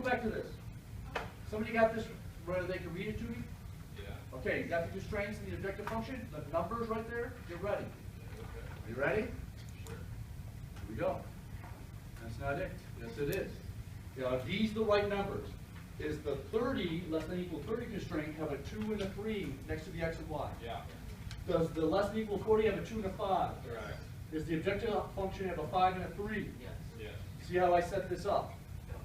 go back to this. Somebody got this where they can read it to me? Yeah. Okay, you got the constraints and the objective function, the numbers right there, get ready. Okay. You ready? Sure. Here we go. That's not it. Yes, it is. Are these the right numbers? Is the 30 less than equal 30 constraint have a 2 and a 3 next to the x and y? Yeah. Does the less than equal 40 have a 2 and a 5? Correct. Does the objective function have a 5 and a 3? Yes. Yes. See how I set this up?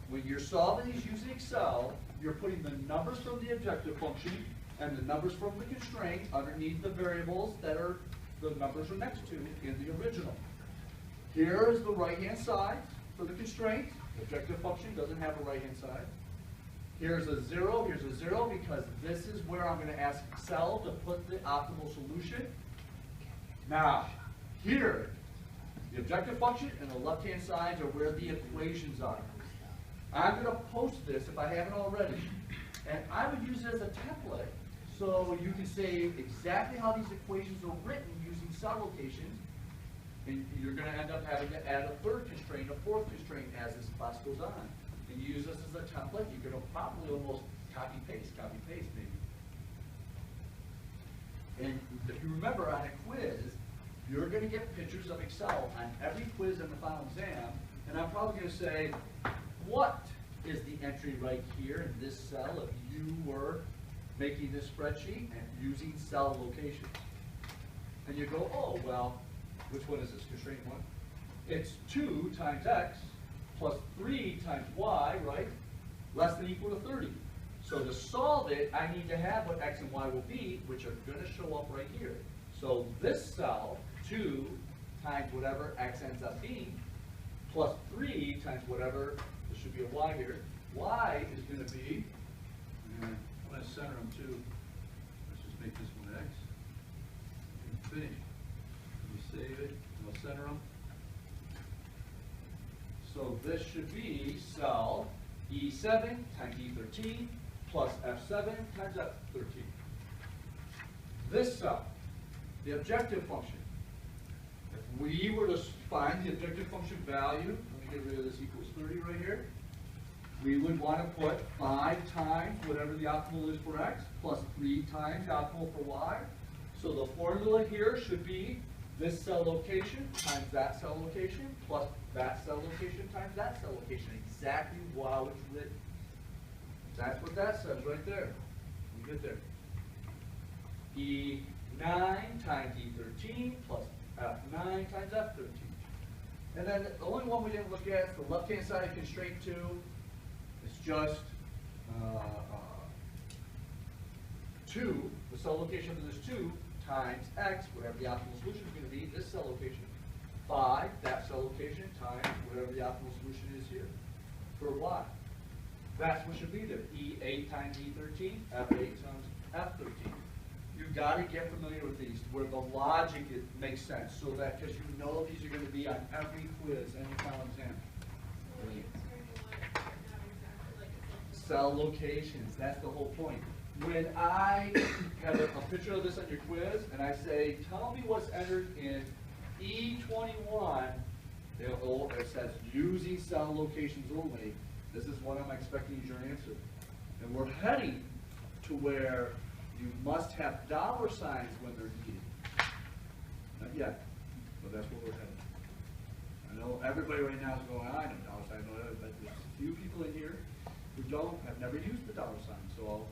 When you're solving these using Excel, you're putting the numbers from the objective function and the numbers from the constraint underneath the variables that are the numbers are next to in the original. Here is the right-hand side for the constraint. The objective function doesn't have a right-hand side. Here's a 0, here's a 0, because this is where I'm going to ask Excel to put the optimal solution. Now, here, the objective function and the left-hand sides are where the equations are. I'm going to post this if I haven't already, and I would use it as a template so you can say exactly how these equations are written using cell locations, and you're going to end up having to add a third constraint, a fourth constraint as this class goes on. And you use this as a template, you're going to probably almost copy-paste maybe. And if you remember on a quiz, you're going to get pictures of Excel on every quiz in the final exam, and I'm probably going to say, what is the entry right here in this cell if you were making this spreadsheet and using cell locations? And you go, oh, well, which one is this, constraint 1? It's 2 times x plus 3 times y, right? Less than or equal to 30. So to solve it, I need to have what x and y will be, which are going to show up right here. So this cell, 2 times whatever x ends up being, plus 3 times whatever, there should be a y here. Y is going to be, I'm going to center them too. Let's just make this one x. And finish. Let me save it, and we'll center them. So this should be cell E7 times E13 plus F7 times F13. This cell, the objective function. If we were to find the objective function value, let me get rid of this equals 30 right here, we would want to put 5 times whatever the optimal is for x plus 3 times the optimal for y. So the formula here should be this cell location times that cell location plus that cell location times that cell location. Exactly how it's written. That's what that says right there. We get there. E9 times E13 plus F9 times F13. And then the only one we didn't look at is the left-hand side of constraint 2. It's just 2, the cell location for this 2, times x, whatever the optimal solution is going to be, this cell location. 5, that cell location, times whatever the optimal solution is here for y. That's what should be there. E8 times E13, F8 times F13. You've got to get familiar with these, where the logic makes sense, so that, because you know these are going to be on every quiz, any final exam. Cell locations, that's the whole point. When I have a picture of this on your quiz, and I say, tell me what's entered in E21, it says using cell locations only. This is what I'm expecting is your answer. And we're heading to where you must have dollar signs when they're needed. Not yet, but that's where we're heading. I know everybody right now is going, I know dollar signs, but there's a few people in here who have never used the dollar sign. So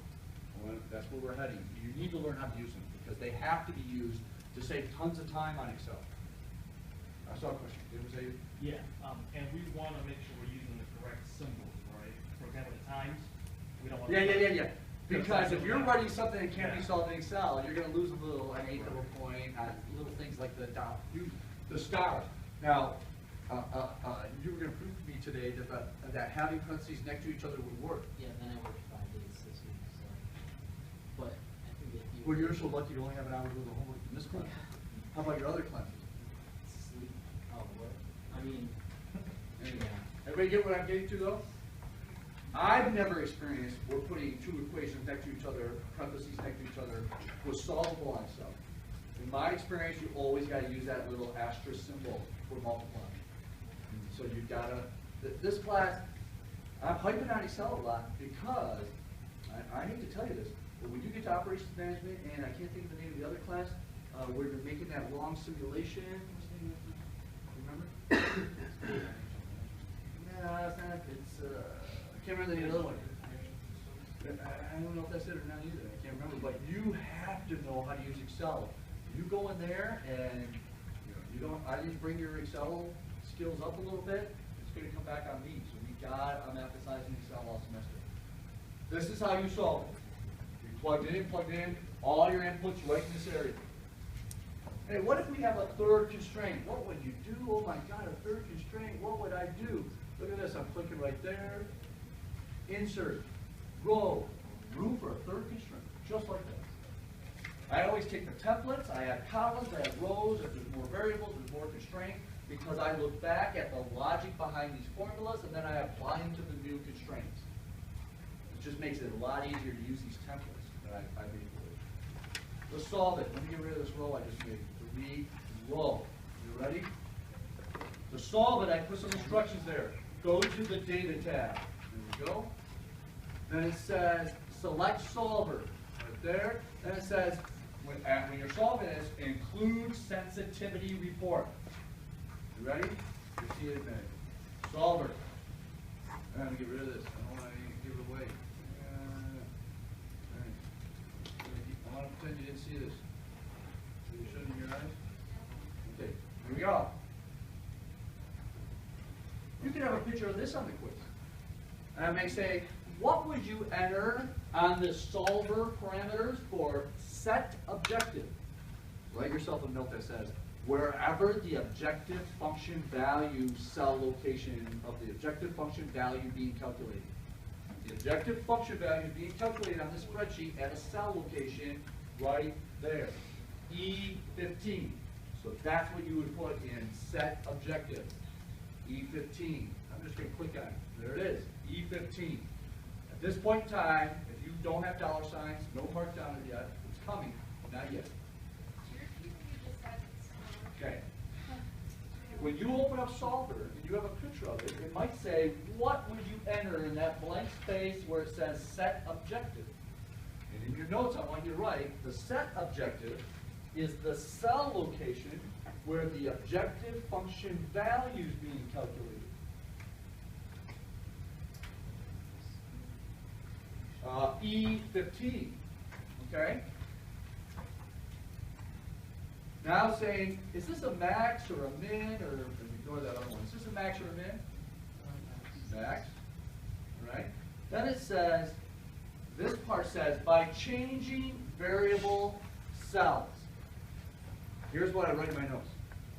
that's where we're heading. You need to learn how to use them because they have to be used to save tons of time on Excel. I saw a question. Did you say? Yeah, and we want to make sure we're using the correct symbols, right? For example, the times, we don't want to... Yeah. Because if you're writing something that can't be solved in Excel, you're going to lose an eighth of a point on little things like the stars. Now, you were going to prove to me today that having parentheses next to each other would work. Yeah, then I worked 5 days this week, so. But I think if you... Well, you're so lucky you only have an hour to do the homework in this class. How about your other classes? Sleep. Oh, what? I mean, Anyway. Everybody get what I'm getting to, though? I've never experienced we're putting 2 equations next to each other, parentheses next to each other, was solvable on Excel. In my experience, you always got to use that little asterisk symbol for multiplying. So you've got to, this class, I'm hyping on Excel a lot because, I hate to tell you this, but when you get to operations management, and I can't think of the name of the other class, where you're making that long simulation, what's the name of it? Remember? No, it's not, I can't remember the name of the other one. I don't know if that's it or not either, I can't remember, but you have to know how to use Excel. You go in there and, you don't, I didn't bring your Excel skills up a little bit, it's gonna come back on me, so I'm emphasizing Excel all semester. This is how you solve it. You plugged in, all your inputs right in this area. Hey, what if we have a third constraint? What would you do? Oh my God, a third constraint, what would I do? Look at this, I'm clicking right there. Insert, row, room for a third constraint, just like that. I always take the templates, I add columns, I add rows, if there's more variables, there's more constraint, because I look back at the logic behind these formulas and then I apply them to the new constraints. It just makes it a lot easier to use these templates that I made for you. Let's solve it. Let me get rid of this row I just made. Delete row. You ready? To solve it, I put some instructions there. Go to the data tab. There we go. Then it says select solver. Right there. Then it says when you're solving this, include sensitivity report. You ready? You'll see it in a minute. Solver. I'm going to get rid of this. I don't want to give it away. I want to pretend you didn't see this. You shouldn't in your eyes? Okay, here we go. You can have a picture of this on the quiz. And I may say, what would you enter on the solver parameters for set objective? Write yourself a note that says, wherever the objective function value cell location of the objective function value being calculated. The objective function value being calculated on this spreadsheet at a cell location right there. E15. So that's what you would put in set objective. E15. I'm just going to click on it. There it is. E15. At this point in time, if you don't have dollar signs, no mark down it yet, it's coming. Not yet. Okay. When you open up Solver and you have a picture of it, it might say, what would you enter in that blank space where it says set objective? And in your notes, I want you to write, the set objective is the cell location where the objective function value is being calculated. E15, okay? Now saying, is this a max or a min, or ignore that other one. Is this a max or a min? Max, right? Then it says, this part says, by changing variable cells. Here's what I write in my notes.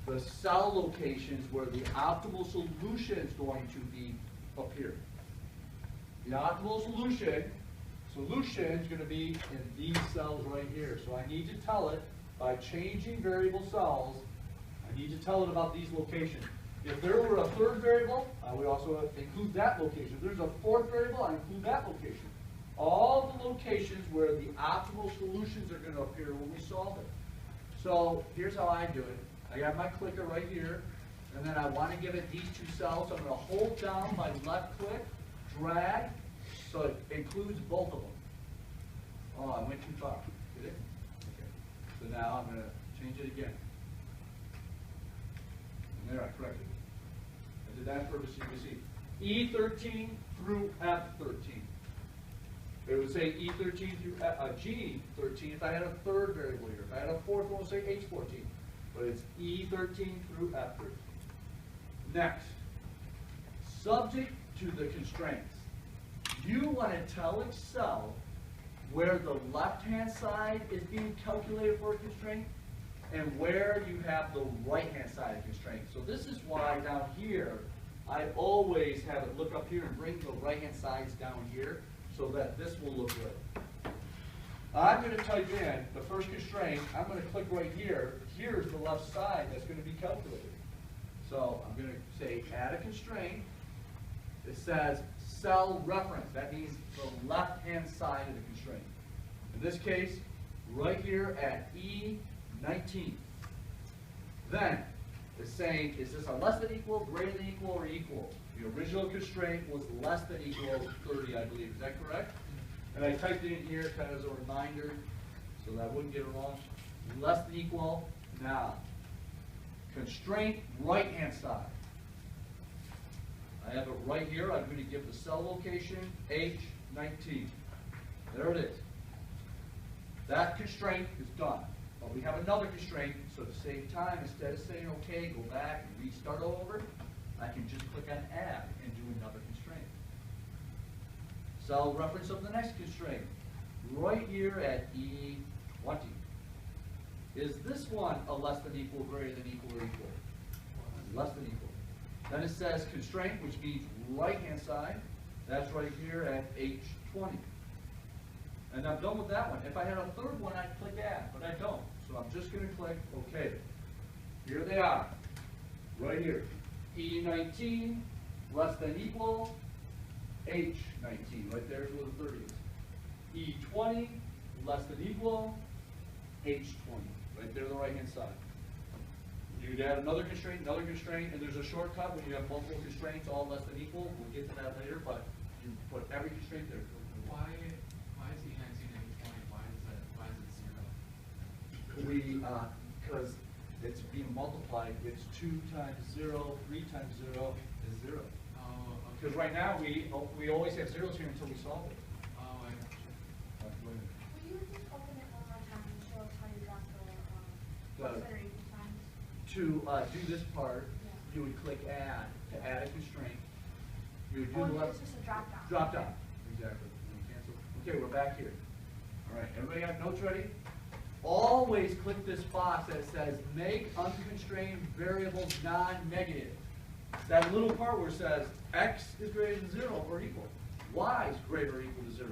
The cell locations where the optimal solution is going to be up here. The optimal solution is going to be in these cells right here. So I need to tell it, by changing variable cells, I need to tell it about these locations. If there were a third variable, I would also include that location. If there's a fourth variable, I include that location. All the locations where the optimal solutions are going to appear when we solve it. So here's how I do it. I got my clicker right here, and then I want to give it these two cells. So I'm going to hold down my left click, drag, so it includes both of them. Oh, I went too far. Did it? Okay. So now I'm going to change it again. And there, I corrected it. I did that on purpose so you can see. E13 through F13. It would say E13 through G13 if I had a third variable here. If I had a fourth one, it would say H14. But it's E13 through F13. Next, subject to the constraints. You want to tell Excel where the left-hand side is being calculated for a constraint and where you have the right-hand side constraint. So this is why down here, I always have it look up here and bring the right-hand sides down here so that this will look good. I'm going to type in the first constraint. I'm going to click right here. Here's the left side that's going to be calculated. So I'm going to say add a constraint. It says cell reference. That means the left-hand side of the constraint. In this case, right here at E19. Then, is saying, is this a less than equal, greater than equal, or equal? The original constraint was less than equal 30, I believe. Is that correct? And I typed it in here kind of as a reminder so that I wouldn't get it wrong. Less than equal. Now, constraint right-hand side. I have it right here. I'm going to give the cell location H19. There it is. That constraint is done. But we have another constraint, so to save time, instead of saying, okay, go back and restart all over, I can just click on add and do another constraint. Cell reference of the next constraint, right here at E20. Is this one a less than equal, greater than equal, or equal? Less than equal. Then it says constraint, which means right-hand side. That's right here at H20. And I'm done with that one. If I had a third one, I'd click add, but I don't. So I'm just going to click OK. Here they are, right here. E19, less than equal, H19, right there is where the 30 is. E20, less than equal, H20, right there on the right-hand side. You'd add another constraint, and there's a shortcut when you have multiple constraints, all less than equal. We'll get to that later, but you put every constraint there. Why is E19 and E20? Why is it 0? Because it's being multiplied. It's 2 times 0, 3 times 0 is 0. Oh, okay. Because right now we always have zeros here until we solve it. Oh, I got you. Will you just open it one more time and show us how you got the Got it. consideration times? To do this part, Yeah. you would click add to add a constraint. You would do Or the left it's just a drop down? drop down. Exactly. Cancel. Okay, we're back here. All right, everybody got notes ready? Always click this box that says make unconstrained variables non-negative. That little part where it says x is greater than 0 or equal. Y is greater or equal to 0.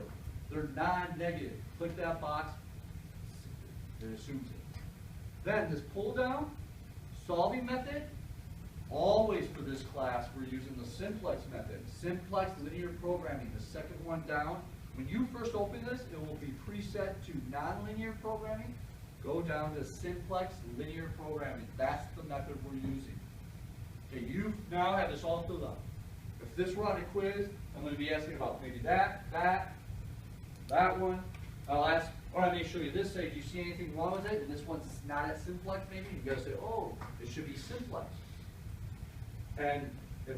They're non-negative. Click that box. It assumes it. Then this pull down, solving method, always for this class we're using the simplex method. Simplex linear programming, the second one down. When you first open this, it will be preset to nonlinear programming. Go down to simplex linear programming. That's the method we're using. Okay, you now have this all filled up. If this were on a quiz, I'm going to be asking about maybe that one. I'll ask, or I may show you this, say, do you see anything wrong with it? And this one's not at simplex maybe. You got to say, oh, it should be simplex. And if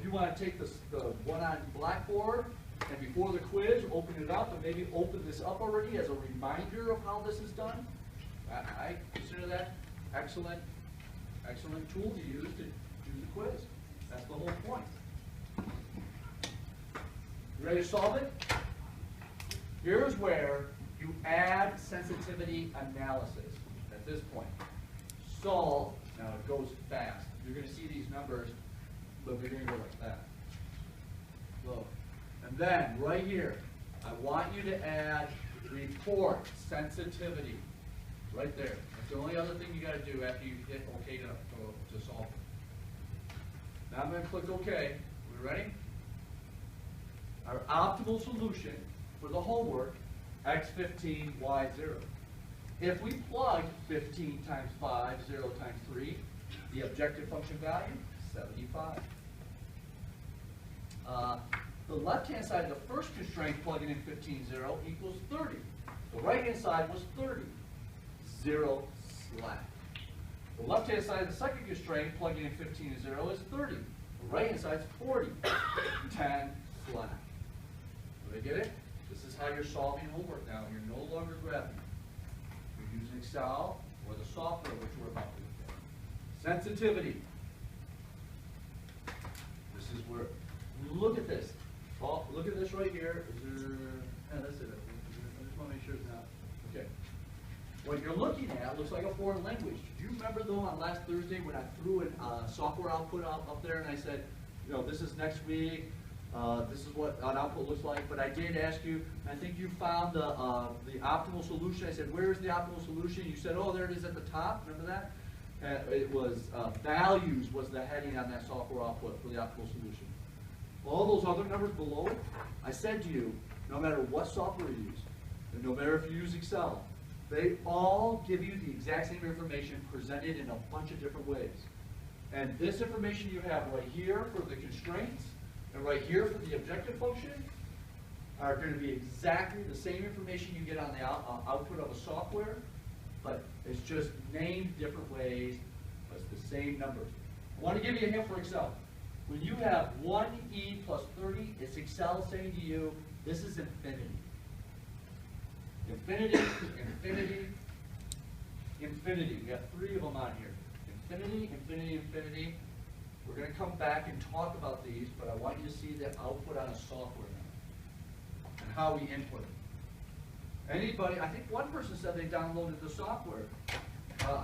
you want to take the one on Blackboard, and before the quiz, open it up, and maybe open this up already as a reminder of how this is done. I consider that excellent tool to use to do the quiz. That's the whole point. You ready to solve it? Here's where you add sensitivity analysis at this point. Solve, now it goes fast. You're going to see these numbers, but they're going to go like that. Slow. And then, right here, I want you to add report sensitivity. Right there. That's the only other thing you got to do after you hit OK to solve it. Now I'm going to click OK. We ready? Our optimal solution for the homework, x15, y0. If we plug 15 times 5, 0 times 3, the objective function value, 75. The left-hand side of the first constraint, plugging in 15, 0, equals 30. The right-hand side was 30. 0 slack. The left-hand side of the second constraint, plugging in 15 and 0, is 30. The right-hand side is 40. 10 slack. Do they get it? This is how you're solving homework now. You're no longer grabbing. You're using Excel or the software which we're about to look at. Sensitivity. This is where, look at this. Oh, look at this right here. Is there, that's it. I just want to make sure it's not. Okay. What you're looking at looks like a foreign language. Do you remember though on last Thursday when I threw a software output up there and I said, this is next week, this is what an output looks like, but I did ask you, I think you found the optimal solution. I said, where is the optimal solution? You said, oh, there it is at the top. Remember that? It was values was the heading on that software output for the optimal solution. All those other numbers below it, I said to you, no matter what software you use, and no matter if you use Excel, they all give you the exact same information presented in a bunch of different ways. And this information you have right here for the constraints, and right here for the objective function, are going to be exactly the same information you get on the output of a software, but it's just named different ways, but it's the same numbers. I want to give you a hint for Excel. When you have 1e plus 30, it's Excel saying to you, this is infinity. Infinity, infinity, infinity. We have 3 of them on here. Infinity, infinity, infinity. We're going to come back and talk about these, but I want you to see the output on a software now and how we input it. Anybody, I think one person said they downloaded the software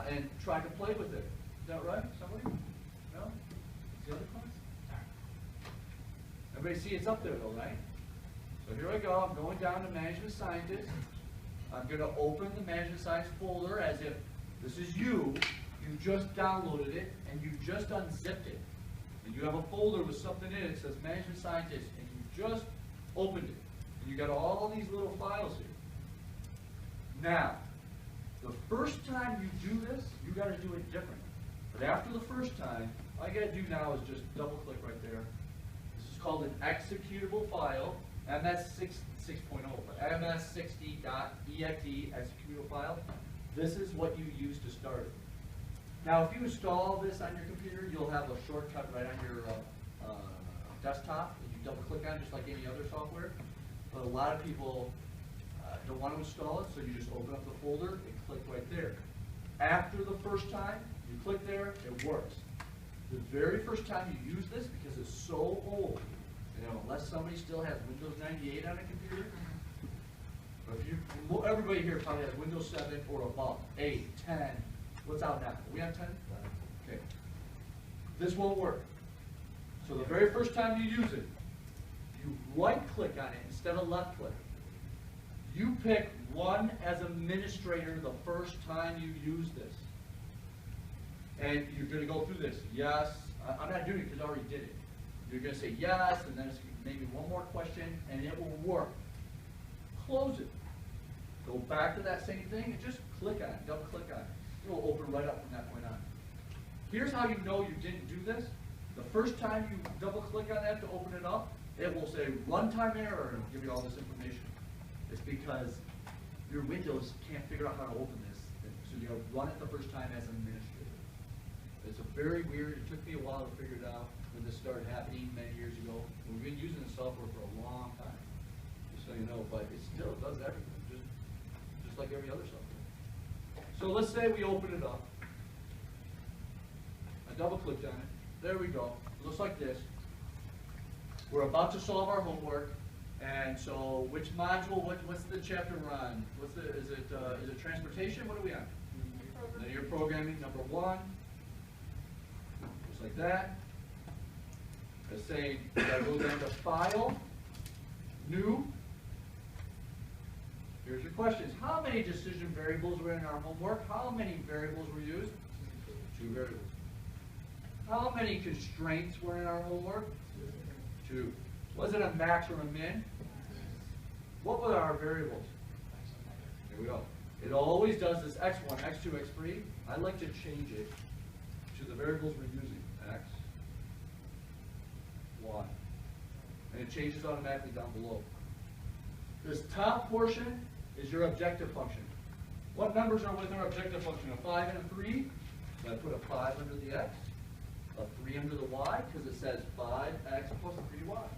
and tried to play with it. Is that right? Somebody? No? The other class? Everybody see it's up there though, right? So here I go. I'm going down to Management Scientist. I'm going to open the Management Science folder as if this is you. You just downloaded it and you just unzipped it. And you have a folder with something in it that says Management Scientist, and you just opened it. And you got all these little files here. Now, the first time you do this, you got to do it different. But after the first time, all you got to do now is just double click right there. This is called an executable file, MS6.0, but MS60.exe executable file. This is what you use to start it. Now, if you install this on your computer, you'll have a shortcut right on your desktop that you double click on, just like any other software. But a lot of people don't want to install it, so you just open up the folder and click right there. After the first time you click there, it works. The very first time you use this, because it's so old, you know, unless somebody still has Windows 98 on a computer, but if you, everybody here probably has Windows 7 or above, 8, 10. What's out now? Are we on 10? Okay. This won't work. So the very first time you use it, you right-click on it instead of left-click. You pick one as administrator the first time you use this. And you're going to go through this. Yes. I'm not doing it because I already did it. You're going to say yes, and then it's maybe one more question, and it will work. Close it. Go back to that same thing and just click on it. Double-click on it. It will open right up from that point on. Here's how you know you didn't do this. The first time you double-click on that to open it up, it will say runtime error and give you all this information. It's because your Windows can't figure out how to open this, so you run it the first time as an administrator. It's a very weird. It took me a while to figure it out when this started happening many years ago. We've been using the software for a long time, just so you know. But it still does everything, just like every other software. So let's say we open it up. I double-clicked on it. There we go. It looks like this. We're about to solve our homework. And so, which module? What's the chapter we're on? Is it transportation? What are we on? Linear programming, number 1. Just like that. Let's say we gotta go down to File, New. Here's your questions. How many decision variables were in our homework? How many variables were used? 2 variables. How many constraints were in our homework? 2. Was it a max or a min? What were our variables? Here we go. It always does this x1, x2, x3. I like to change it to the variables we're using. X, Y. And it changes automatically down below. This top portion is your objective function. What numbers are within our objective function? A 5 and a 3? So I put a 5 under the x, a 3 under the y, because it says 5x plus 3y.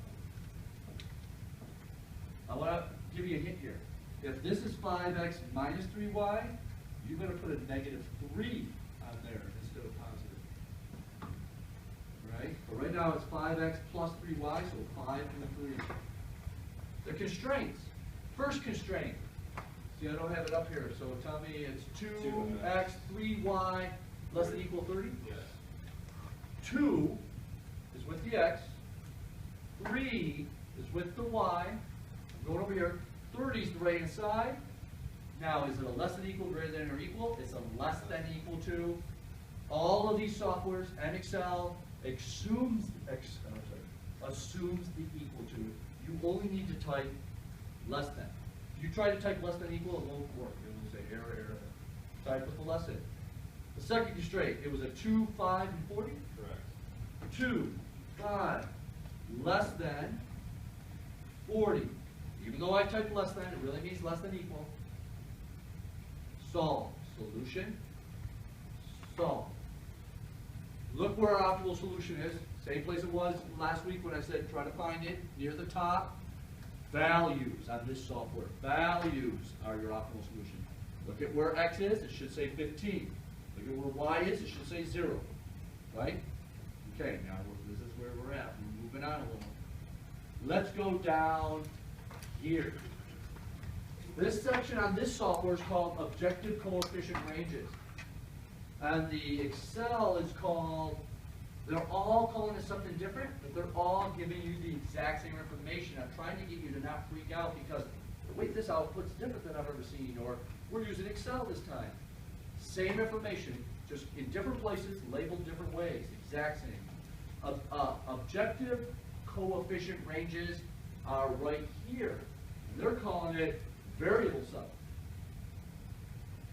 I want to give you a hint here. If this is 5x minus 3y, you better put a -3 on there instead of positive. Right? But right now it's 5x plus 3y, so 5 and a 3. The constraints. First constraint. See, I don't have it up here, so tell me it's 2x, 3y, less than or equal 30? Yes. 2 is with the x. 3 is with the y. I'm going over here. 30 is the right hand side. Now, is it a less than equal, greater than or equal? It's a less than equal to. All of these softwares and Excel assumes the equal to. You only need to type less than. If you try to type less than equal, it won't work. It will say error, error. Type with the less than. The second constraint, it was a 2, 5, and 40? Correct. 2, 5, less than 40. Even though I typed less than, it really means less than equal. Solve. Solution. Solve. Look where our optimal solution is. Same place it was last week when I said try to find it near the top. Values on this software. Values are your optimal solution. Look at where X is, it should say 15. Look at where Y is, it should say 0. Right? Okay, now this is where we're at. We're moving on a little. Let's go down here. This section on this software is called objective coefficient ranges. And the Excel is called, they're all calling it something different, but they're all giving you the exact same information. I'm trying to get you to not freak out because the way this output's different than I've ever seen, or we're using Excel this time. Same information, just in different places, labeled different ways, exact same. Objective coefficient ranges are right here. And they're calling it variable sum.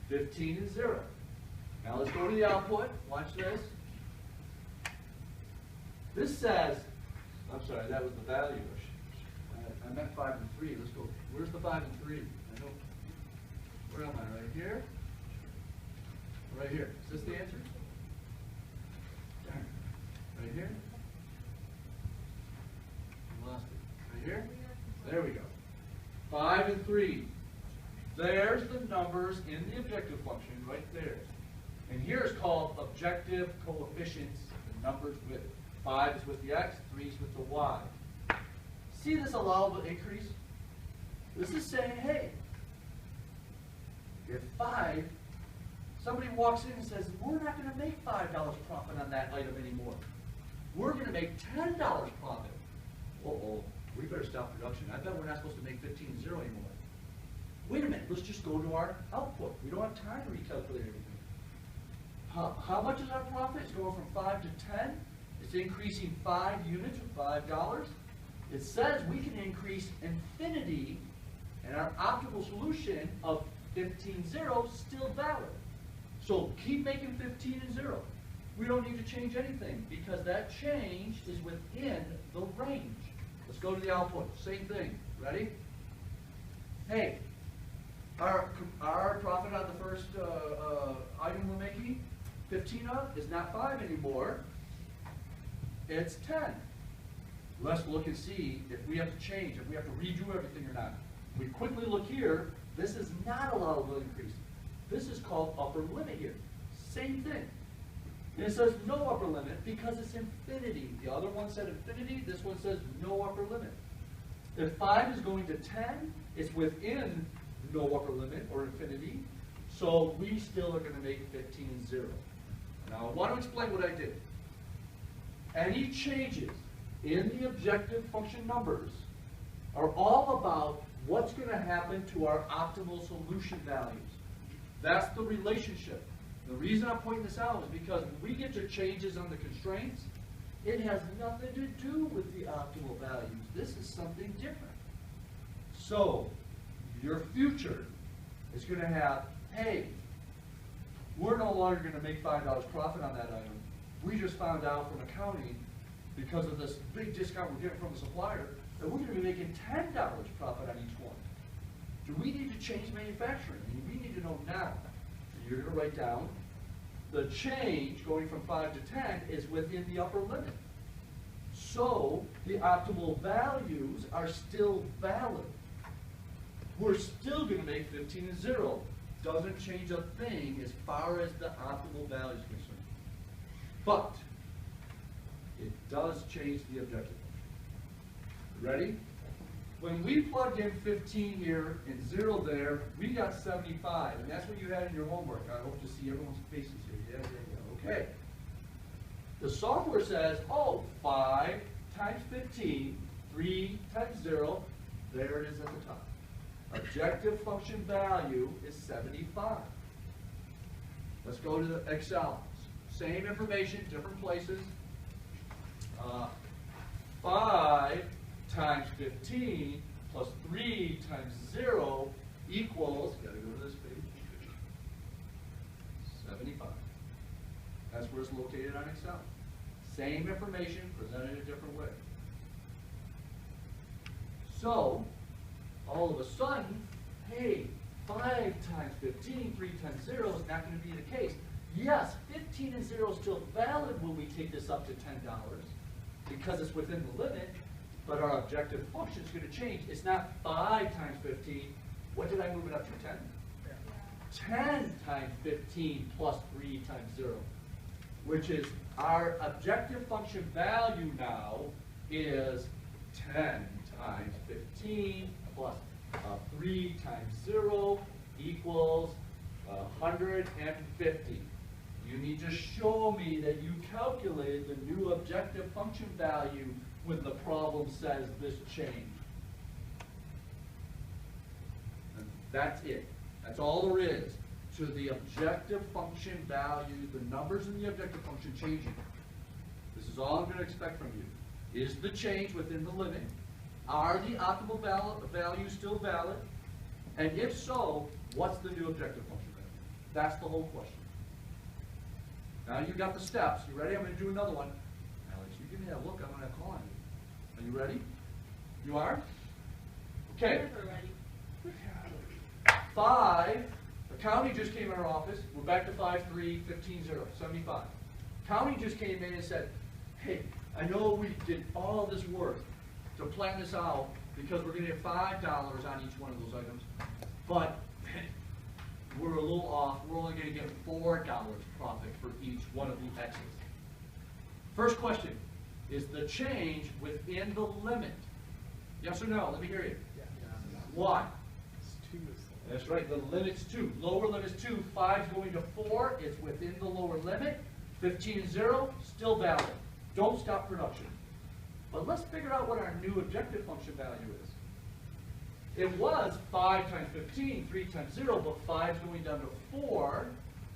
15 and 0. Now let's go to the output. Watch this. This says, I'm sorry, that was the value. I meant 5 and 3. Let's go. Where's the 5 and 3? I know. Where am I? Right here? Right here. Is this the answer? Darn. Right here? I lost it. Right here? There we go. 5 and 3. There's the numbers in the objective function right there. And here is called objective coefficients, the numbers with 5 is with the X, 3 is with the Y. See this allowable increase? This is saying, hey, if 5, somebody walks in and says, we're not going to make $5 profit on that item anymore. We're going to make $10 profit. Uh-oh, we better stop production. I bet we're not supposed to make 15 and 0 anymore. Wait a minute, let's just go to our output. We don't have time to recalculate everything. How much is our profit? It's going from 5 to 10. It's increasing 5 units for $5. It says we can increase infinity, and our optimal solution of 15, 0 is still valid. So keep making 15 and 0. We don't need to change anything because that change is within the range. Let's go to the output. Same thing. Ready? Hey, our profit on the first item we're making, 15 of, is not 5 anymore. It's 10. Let's look and see if we have to change, if we have to redo everything or not. We quickly look here. This is not allowable increase. This is called upper limit here. Same thing. And it says no upper limit because it's infinity. The other one said infinity. This one says no upper limit. If 5 is going to 10, it's within no upper limit or infinity. So we still are going to make 15 and 0. Now I want to explain what I did. Any changes in the objective function numbers are all about what's going to happen to our optimal solution values. That's the relationship. The reason I'm pointing this out is because when we get to changes on the constraints, it has nothing to do with the optimal values. This is something different. So, your future is going to have, hey, we're no longer going to make $5 profit on that item. We just found out from accounting, because of this big discount we're getting from the supplier, that we're going to be making $10 profit on each one. Do we need to change manufacturing? And we need to know now. You're going to write down the change going from 5 to 10 is within the upper limit. So the optimal values are still valid. We're still going to make 15 and 0. Doesn't change a thing as far as the optimal value is concerned. But it does change the objective. Ready? When we plugged in 15 here and 0 there, we got 75. And that's what you had in your homework. I hope to see everyone's faces here. Yeah, there you go. Okay. The software says, oh, 5 times 15, 3 times 0, there it is at the top. Objective function value is 75. Let's go to the Excel. Same information, different places. 5 times 15 plus 3 times 0 equals, gotta go to this page, 75. numbers located on Excel. Same information presented a different way. So, all of a sudden, hey, 5 times 15, 3 times 0 is not going to be the case. Yes, 15 and 0 is still valid when we take this up to $10 because it's within the limit, but our objective function is going to change. It's not 5 times 15. What did I move it up to, 10? 10 times 15 plus 3 times 0, which is our objective function value now is 10 times 15 plus 3 times 0 equals 150. You need to show me that you calculated the new objective function value when the problem says this change. And that's it. That's all there is to the objective function value, the numbers in the objective function changing. This is all I'm going to expect from you. Is the change within the limit? Are the optimal values still valid? And if so, what's the new objective function value? That's the whole question. Now you got the steps. You ready? I'm going to do another one. Alex, you give me that look, I'm going to call on you. Are you ready? You are? Okay. We're ready. 5, the county just came in our office. We're back to 5, 3, 15, 0, 75. County just came in and said, hey, I know we did all this work to plan this out because we're going to get $5 on each one of those items, but we're a little off. We're only going to get $4 profit for each one of the X's. First question, is the change within the limit? Yes or no? Let me hear you. Yeah. Why? It's 2 is That's right, the limit's 2. Lower limit's 2, 5's going to 4, it's within the lower limit. 15 and 0, still valid. Don't stop production. But let's figure out what our new objective function value is. It was 5 times 15, 3 times 0, but 5's going down to 4.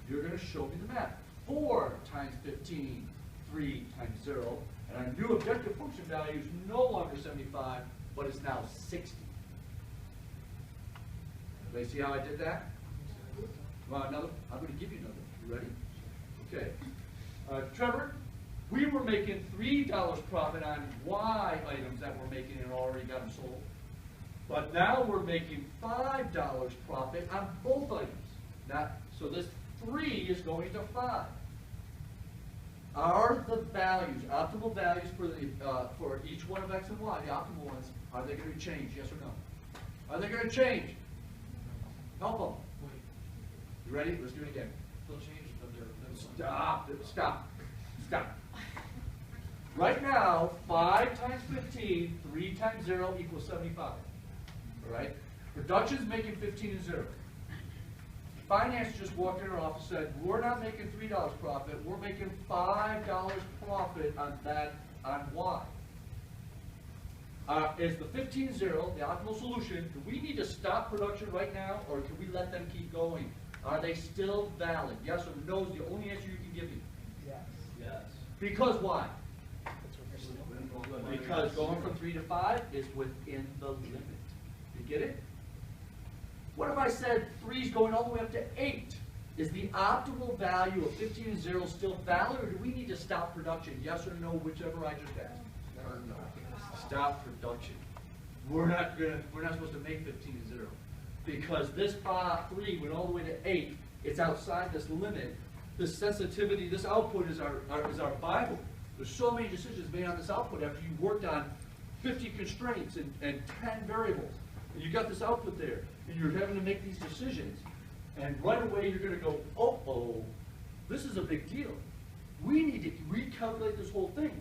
You're going to show me the math. 4 times 15, 3 times 0. And our new objective function value is no longer 75, but it's now 60. Everybody see how I did that? Want another? I'm going to give you another. You ready? Okay. Trevor, we were making $3 profit on Y items that we're making and already got them sold. But now we're making $5 profit on both items. So this 3 is going to 5. Are the values, optimal values for each one of X and Y, the optimal ones, are they going to change, yes or no? Are they going to change? Help them. Wait, You ready? Let's do it again. they'll change, but they're Stop. Right now, 5 times 15, 3 times 0 equals 75. All right? Production's making 15 and 0. Finance just walked in our office and said, we're not making $3 profit, we're making $5 profit on that, on Y. Is the 15-0 the optimal solution? Do we need to stop production right now, or can we let them keep going? Are they still valid? Yes or no is the only answer you can give me. Yes. Yes. Because why? That's what they're still. Because going from 3 to 5 is within the limit. You get it? What if I said 3 is going all the way up to 8? Is the optimal value of 15 and 0 still valid, or do we need to stop production? Yes or no, whichever I just asked. Stop production. We're not supposed to make 15 and 0. Because this 3 went all the way to 8, it's outside this limit. This sensitivity, this output is our Bible. There's so many decisions made on this output after you worked on 50 constraints and 10 variables. And you got this output there, and you're having to make these decisions. And right away you're going to go, oh, this is a big deal. We need to recalculate this whole thing.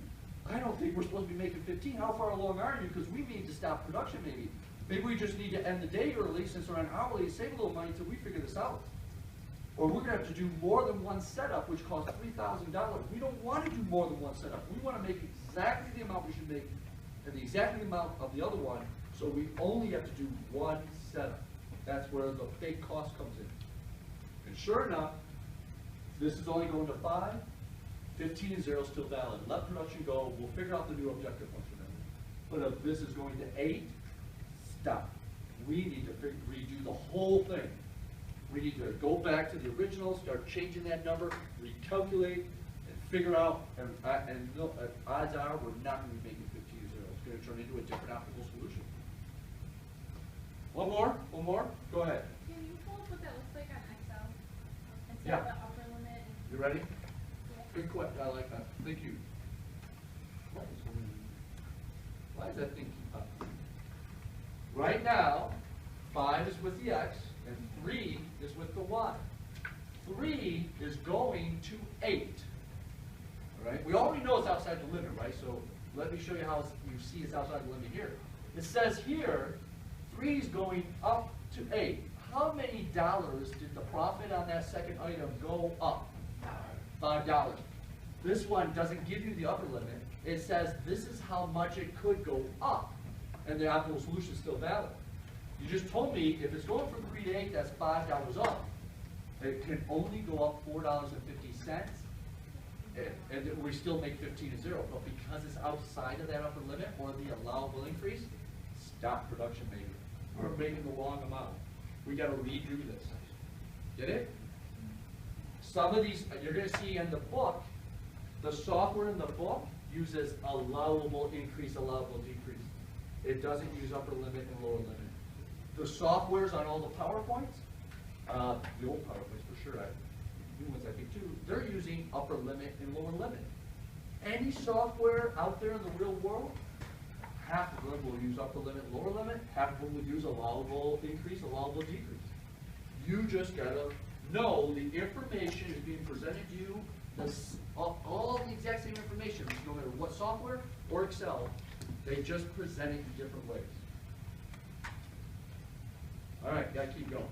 I don't think we're supposed to be making 15. How far along are you? Because we need to stop production maybe. Maybe we just need to end the day early since we're on hourly, save a little money until we figure this out. Or we're going to have to do more than one setup, which costs $3,000. We don't want to do more than one setup. We want to make exactly the amount we should make and the exact amount of the other one, so we only have to do one setup. That's where the big cost comes in. And sure enough, this is only going to 5. 15 and 0 is still valid. Let production go. We'll figure out the new objective function. But if this is going to 8, stop. We need to redo the whole thing. We need to go back to the original, start changing that number, recalculate, and figure out, and no, odds are, we're not gonna be making 15 to 0. It's gonna turn into a different optical solution. One more, go ahead. Can you pull up what that looks like on Excel? Instead Yeah. of the upper limit? You ready? Yeah. Good question, I like that, thank you. Why is that thing keep up? Right now, 5 is with the X, and 3 is with the Y. 3 is going to 8. All right, we already know it's outside the limit, right? So let me show you how you see it's outside the limit here. It says here, 3 is going up to 8. How many dollars did the profit on that second item go up? $5. This one doesn't give you the upper limit. It says this is how much it could go up, and the optimal solution is still valid. You just told me if it's going from 3 to 8, that's $5 up. It can only go up $4.50, and we still make 15 to 0. But because it's outside of that upper limit or the allowable increase, stop production maybe. We're making the wrong amount. We got to redo this. Get it? Some of these you're going to see in the book. The software in the book uses allowable increase, allowable decrease. It doesn't use upper limit and lower limit. The softwares on all the PowerPoints, the old PowerPoints for sure, new ones I think too, they're using upper limit and lower limit. Any software out there in the real world, half of them will use upper limit, lower limit, half of them will use allowable increase, allowable decrease. You just gotta know the information is being presented to you, all the exact same information, no matter what software or Excel, they just present it in different ways. All right, gotta keep going.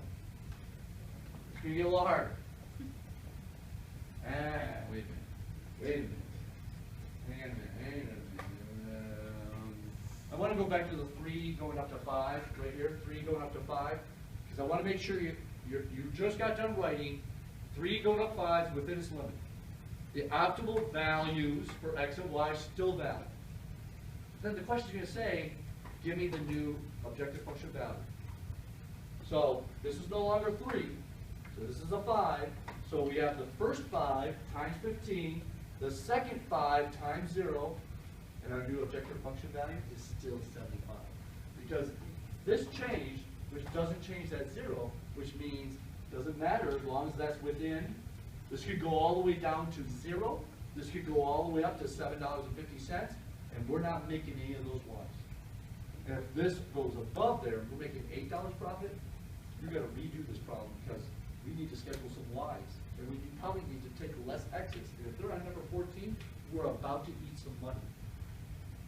It's gonna get a little harder. Wait a minute. Hang on a minute. I want to go back to the 3 going up to 5, right here, 3 going up to 5, because I want to make sure you just got done writing 3 going up 5 is within its limit. The optimal values for X and Y still valid. Then the question is going to say, give me the new objective function value. So this is no longer 3, so this is a 5. So we have the first 5 times 15, the second 5 times 0, and our new objective function value is still 75. Because this changed, which doesn't change that 0, which means it doesn't matter as long as that's within. This could go all the way down to 0. This could go all the way up to $7.50, and we're not making any of those Y's. And if this goes above there, we're making $8 profit, you've got to redo this problem because we need to schedule some Y's. And we probably need to take less X's. And if they're on number 14, we're about to eat some money.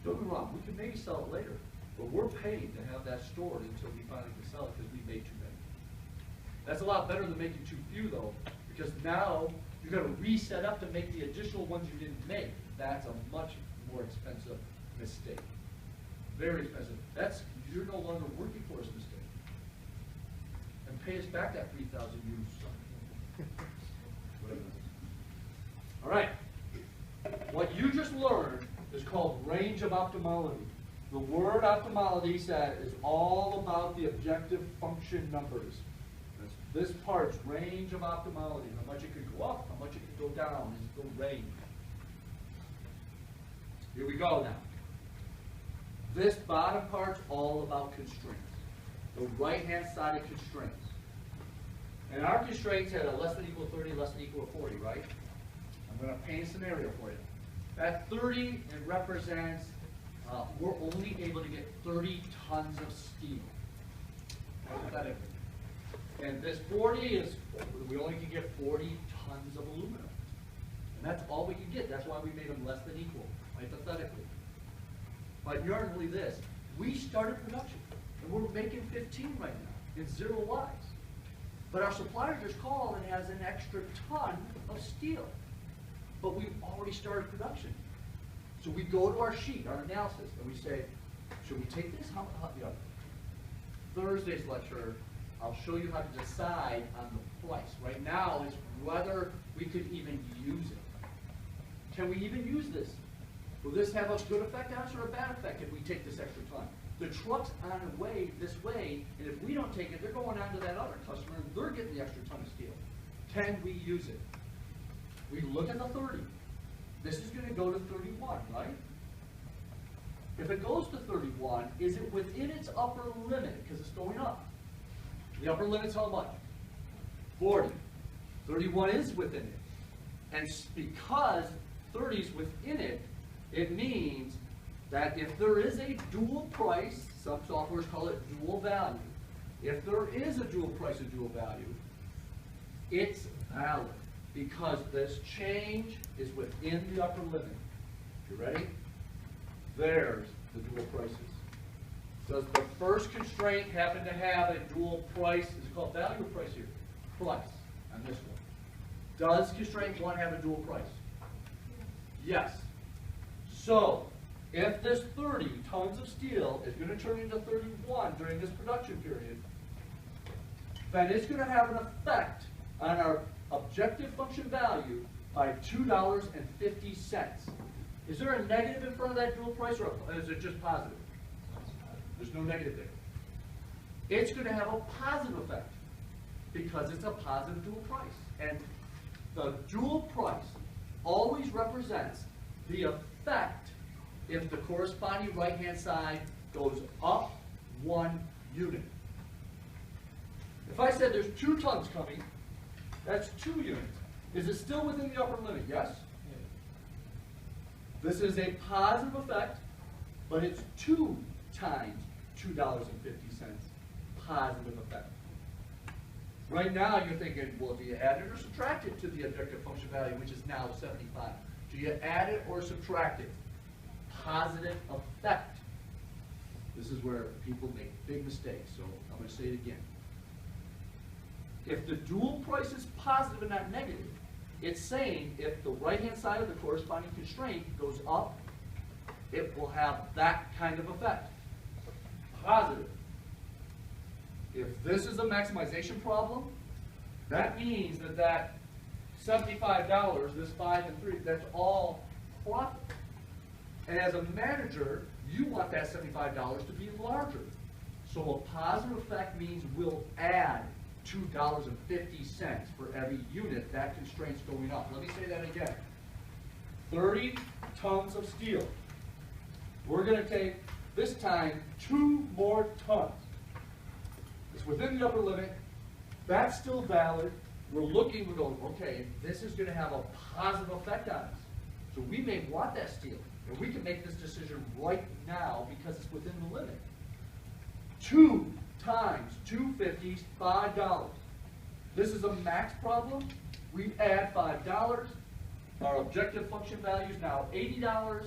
Don't be wrong, we can maybe sell it later, but we're paid to have that stored until we finally can sell it because we made too many. That's a lot better than making too few though, because now you've got to reset up to make the additional ones you didn't make. That's a much more expensive mistake. Very expensive. You're no longer working for us mistake. And pay us back that 3,000 you whatever. All right. What you just learned is called range of optimality. The word optimality said is all about the objective function numbers. This part's range of optimality. How much it could go up, how much it could go down is the range. Here we go now. This bottom part's all about constraints. The right-hand side of constraints. And our constraints had a less than equal to 30, less than equal to 40, right? I'm going to paint a scenario for you. At 30, it represents we're only able to get 30 tons of steel. Hypothetically. And this 40 is, we only can get 40 tons of aluminum. And that's all we can get. That's why we made them less than equal, hypothetically. But yarnly this, we started production, and we're making 15 right now, in 0 Ys. But our supplier just called and has an extra ton of steel. But we've already started production. So we go to our sheet, our analysis, and we say, should we take this? Thursday's lecture, I'll show you how to decide on the price. Right now is whether we could even use it. Can we even use this? Will this have a good effect on us or a bad effect if we take this extra ton? The truck's on the way this way, and if we don't take it, they're going on to that other customer, and they're getting the extra ton of steel. Can we use it? We look at the 30. this is gonna go to 31, right? If it goes to 31, is it within its upper limit, because it's going up? The upper limit's how much? 40. 31 is within it. And because 30 is within it, it means that if there is a dual price, some softwares call it dual value. If there is a dual price and dual value, it's valid because this change is within the upper limit. You ready? There's the dual prices. Does the first constraint happen to have a dual price? Is it called value or price here? Price on this one. Does constraint 1 have a dual price? Yes. So, if this 30 tons of steel is going to turn into 31 during this production period, then it's going to have an effect on our objective function value by $2.50. Is there a negative in front of that dual price, or is it just positive? There's no negative there. It's going to have a positive effect because it's a positive dual price. And the dual price always represents the effect if the corresponding right-hand side goes up 1 unit. If I said there's 2 tons coming, that's 2 units. Is it still within the upper limit? Yes? This is a positive effect, but it's 2 times $2.50 positive effect. Right now you're thinking, well, do you add it or subtract it to the objective function value, which is now 75? Do you add it or subtract it? Positive effect. This is where people make big mistakes, so I'm going to say it again. If the dual price is positive and not negative, it's saying if the right-hand side of the corresponding constraint goes up, it will have that kind of effect. Positive. If this is a maximization problem, that means that that $75, this 5 and 3, that's all profit. And as a manager, you want that $75 to be larger. So a positive effect means we'll add $2.50 for every unit that constraint's going up. Let me say that again. 30 tons of steel. We're going to take, this time, 2 more tons. It's within the upper limit. That's still valid. We're looking, we're going, okay, this is going to have a positive effect on us. So we may want that steel. And we can make this decision right now because it's within the limit. 2 times 250 is $5. This is a max problem. We add $5. Our objective function value is now $80.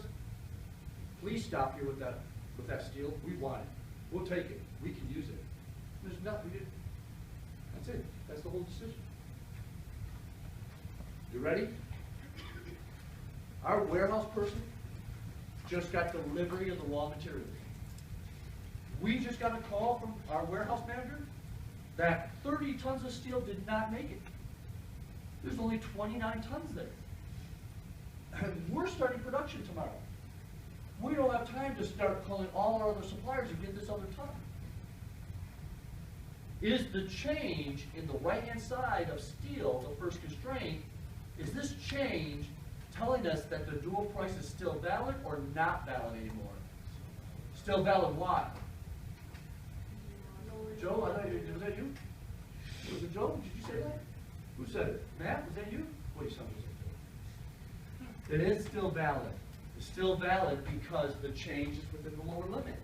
Please stop here with that steel. We want it. We'll take it. We can use it. There's nothing. That's it. That's the whole decision. You ready? Our warehouse person just got delivery of the raw materials. We just got a call from our warehouse manager that 30 tons of steel did not make it. There's only 29 tons there. And we're starting production tomorrow. We don't have time to start calling all our other suppliers and get this other ton. Is the change in the right-hand side of steel, the first constraint, is this change telling us that the dual price is still valid or not valid anymore? Still valid, why? Joe, I thought was that you? Was it Joe? Did you say that? Who said it? Matt, was that you? What do you sound like? It is still valid. It's still valid because the change is within the lower limit.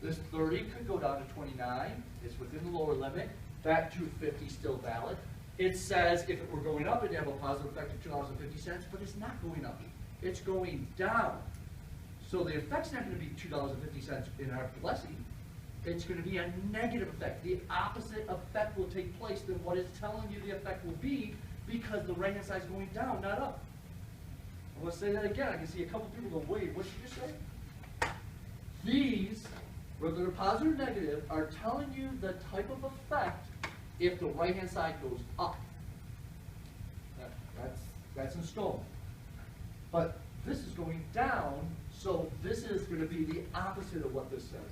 This 30 could go down to 29. It's within the lower limit. That 250 is still valid. It says if it were going up, it'd have a positive effect of $2.50, but it's not going up. It's going down. So the effect's not going to be $2.50 in our blessing. It's going to be a negative effect. The opposite effect will take place than what it's telling you the effect will be because the right-hand side is going down, not up. I want to say that again. I can see a couple people go, wait, what did you say? These, whether they're positive or negative, are telling you the type of effect if the right-hand side goes up. That's in stone. But this is going down, so this is going to be the opposite of what this says.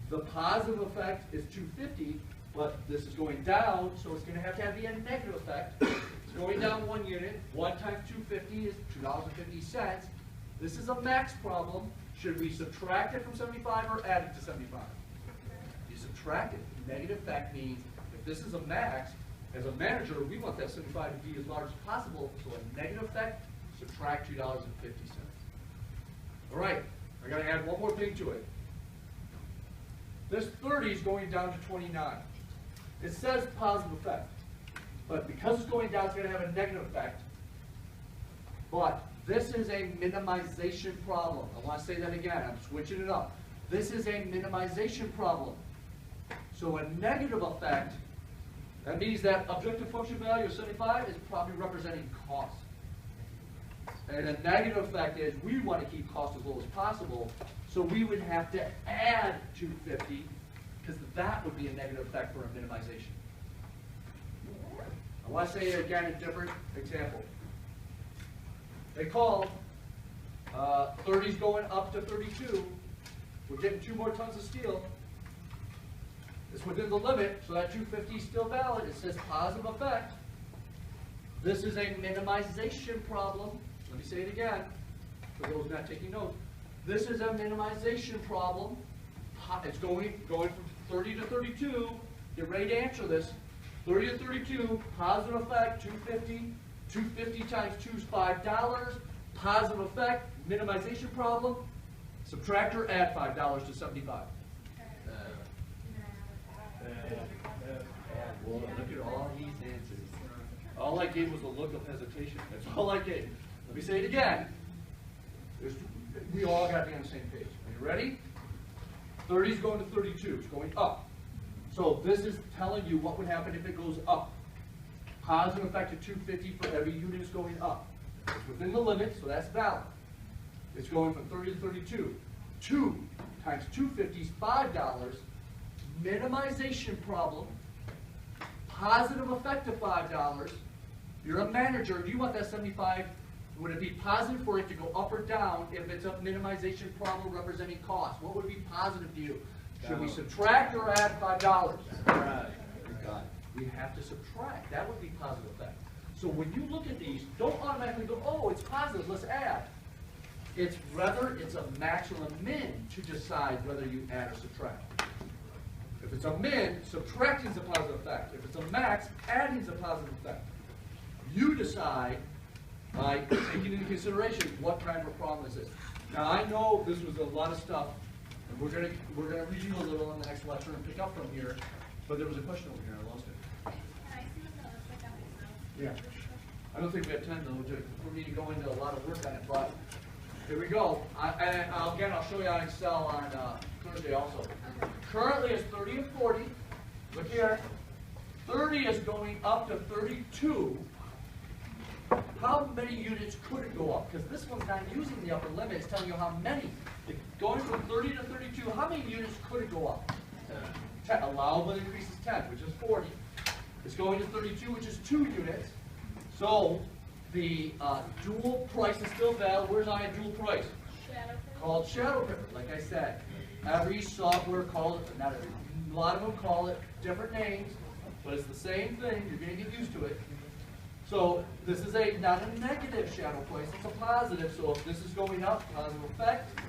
The positive effect is 250, but this is going down, so it's going to have be a negative effect. It's going down 1 unit. 1 times 250 is $2.50. This is a max problem. Should we subtract it from 75 or add it to 75? You subtract it. Negative effect means if this is a max, as a manager, we want that 75 to be as large as possible. So a negative effect, subtract $2.50. All right, I got to add one more thing to it. This 30 is going down to 29. It says positive effect, but because it's going down, it's going to have a negative effect. But this is a minimization problem. I want to say that again. I'm switching it up. This is a minimization problem. So a negative effect, that means that objective function value of 75 is probably representing cost. And a negative effect is we want to keep cost as low as possible, so we would have to add 250, because that would be a negative effect for a minimization. I want to say it again, a different example. They called 30's going up to 32. We're getting 2 more tons of steel. It's within the limit, so that 250 is still valid. It says positive effect. This is a minimization problem. Let me say it again, for those not taking notes. This is a minimization problem. It's going from 30 to 32. Get ready to answer this. 30 to 32, positive effect, 250. 250 times 2 is $5. Positive effect, minimization problem. Subtract or add $5 to 75. Well, look at all these answers. All I gave was a look of hesitation. That's all I gave. Let me say it again. We all got to be on the same page. Are you ready? 30 is going to 32. It's going up. So this is telling you what would happen if it goes up. Positive effect of 250 for every unit is going up. It's within the limit, so that's valid. It's going from 30 to 32. 2 times 250 is $5. Minimization problem. Positive effect of $5. You're a manager. Do you want that 75? Would it be positive for it to go up or down if it's a minimization problem representing cost? What would be positive to you? Should we subtract or add $5? Right. We have to subtract. That would be positive effect. So when you look at these, don't automatically go, oh, it's positive, let's add. It's whether it's a max or a min to decide whether you add or subtract. If it's a min, subtracting is a positive effect. If it's a max, adding is a positive effect. You decide by taking into consideration what kind of a problem is this. Now I know this was a lot of stuff, and we're gonna review a little in the next lecture and pick up from here. But there was a question over here. I lost it. Can I see what that looks like on Excel? Yeah. I don't think we have time though for me to go into a lot of work on it, but here we go. Again, I'll show you on Excel on Thursday also. Currently it's 30 and 40. Look here. 30 is going up to 32. How many units could it go up? Because this one's not using the upper limit. It's telling you how many. Going from 30 to 32, how many units could it go up? 10. Allowable increase is 10, which is 40. It's going to 32, which is 2 units. So the dual price is still valid. Where's I a dual price? Shadow. Called shadow pivot, like I said. Every software calls it, not every, a lot of them call it different names, but it's the same thing. You're going to get used to it. So this is not a negative shadow price, it's a positive. So if this is going up, positive effect.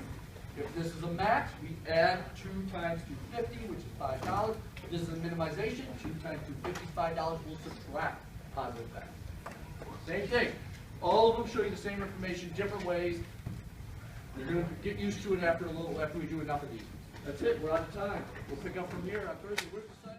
If this is a max, we add 2 times 250, which is $5. If this is a minimization, 2 times 250 is $5. We'll subtract positive effect. Same thing. All of them show you the same information, different ways. You're going to get used to it after we do enough of these. That's it. We're out of time. We'll pick up from here on Thursday. Where's the sign?